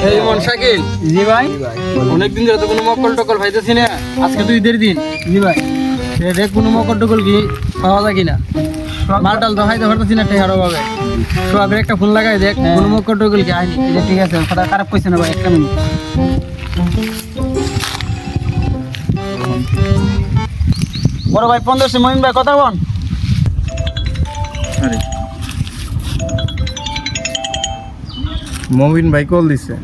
এই মন শাকিল। জি ভাই। অনেকদিন ধরে তো কোনো মকল টকল পাইতেছি না, আজকে তো ঈদের দিন। জি ভাই। দেখ কোনো মকল টকল কি পাওয়া যায় কিনা। মালটাল তো খাইতে পারতেছি না টেহার অভাবে। সোহাগের একটা ফোন লাগাই দেখ কোনো মকল টকল কি আইনি। এটা ঠিক আছে, কথা খারাপ কইছে না ভাই, একটা মিনিট। বড় ভাই 1500 মহিন ভাই কথা বল। আরে মমিন ভাই কল দিছে।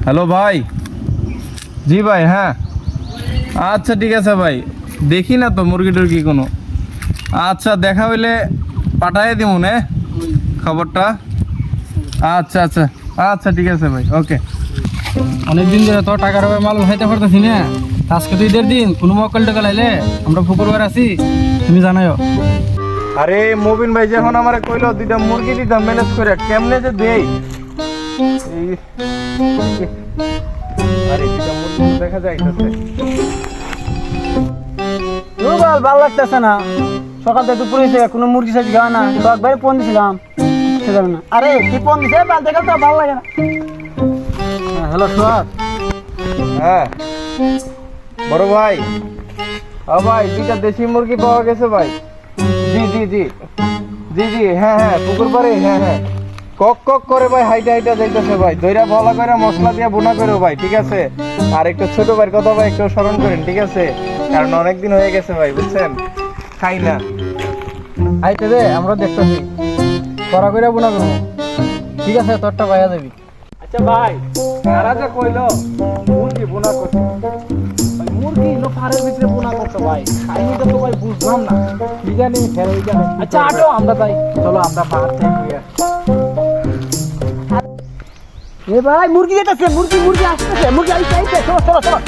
হ্যালো ভাই। জি ভাই, হ্যাঁ আচ্ছা ঠিক আছে ভাই, দেখি না তো মুরগি টুরগি কোনো। আচ্ছা দেখা হইলে পাঠাই দিব না খবরটা। আচ্ছা আচ্ছা আচ্ছা ঠিক আছে ভাই, ওকে। অনেকদিন ধরে তো টাকার অভাবে মাল খাইতে পারতেছি না, আজকে তো ঈদের দিন কোনো মকল টকল আইলে আমরা পুকুরবার আছি, তুমি জানাইও। আরে মবিন ভাই যখন আমার কইলো দুইটা মুরগি দিতাম ম্যানেজ করে, কেমনে যে দেই আরে দুইটা মুরগি তো দেখা যাইতেছে। দুবাল ভালো লাগতেছে না, সকাল থেকে দুপুরে এসে কোনো মুরগি সাইজ খাওয়া না, তো একবারে ফোন দিছিলাম সেটাও না। আরে কি ফোন দিছে বাল দেখে তো ভালো লাগে না। হ্যালো সোহাগ। হ্যাঁ বড় ভাই। হ্যাঁ ভাই, দুইটা দেশি মুরগি পাওয়া গেছে ভাই। জি জি জি জি জি, হ্যাঁ হ্যাঁ পুকুর পাড়ে, হ্যাঁ হ্যাঁ কক কক করে ভাই হাইটা হাইটা যাইতেছে ভাই। দইরা ভলা করে মশলা দিয়ে বোনা করো ভাই, ঠিক আছে। আর একটু ছোট ভাইয়ের কথা ভাই একটু স্মরণ করেন, ঠিক আছে, কারণ অনেকদিন হয়ে গেছে ভাই, বুঝছেন, খাই না। আইতে দে আমরা দেখতেছি, করা করে বোনা করবো, ঠিক আছে, তোরটা পাইয়া যাবি। আচ্ছা ভাই, তারা যে কইলো মুরগি বোনা করতে, ভাই মুরগি লোফারের ভিতরে বোনা করতে ভাই, খাইনি তো ভাই বুঝলাম না। বিরিয়ানি ফের বিরিয়ানি। আচ্ছা আটো আমরা তাই, চলো আমরা বাহার থেকে ঘুরে আসি। এ ভাই মুরগি যেতেছে, মুরগি মুরগি আসতেছে, মুরগি আইছে আইছে, চলো চলো চলো।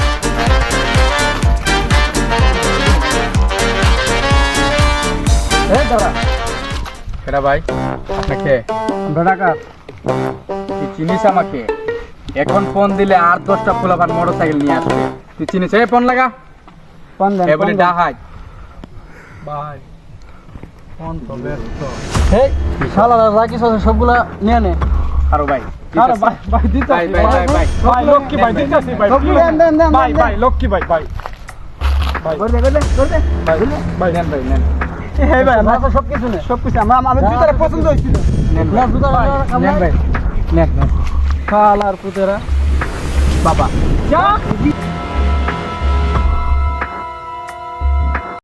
এই দাঁড়া, এটা ভাই নাকি আমরা টাকা তুই চিনিস আমাকে? এখন ফোন দিলে আর 10টা ফুলাবার মোটরসাইকেল নিয়ে আসবে, তুই চিনিস? এই ফোন লাগা, ফোন দেন, এ বলি ফোন দেন। ডাহাই ভাই ফোন তো ব্যস্ত। এই শালারা যা কিছু আছে সবগুলা নিয়ে নে। আরো ভাই আরে ভাই ভাই দিতে ভাই ভাই ভাই ভাই ভাই লক্ষ্মী ভাই দিতেছি ভাই, দেন দেন দেন ভাই ভাই লক্ষ্মী ভাই ভাই করে দে করে দে। ভাই ভাই নেন ভাই নেন। এই ভাই আমরা তো সবকিছু নেন, সবকিছু আমরা আমি জুতাটা পছন্দ হইছিল। না দুটো ভাই নেন ভাই নেন নেন। শালার পুতেরা বাবা যা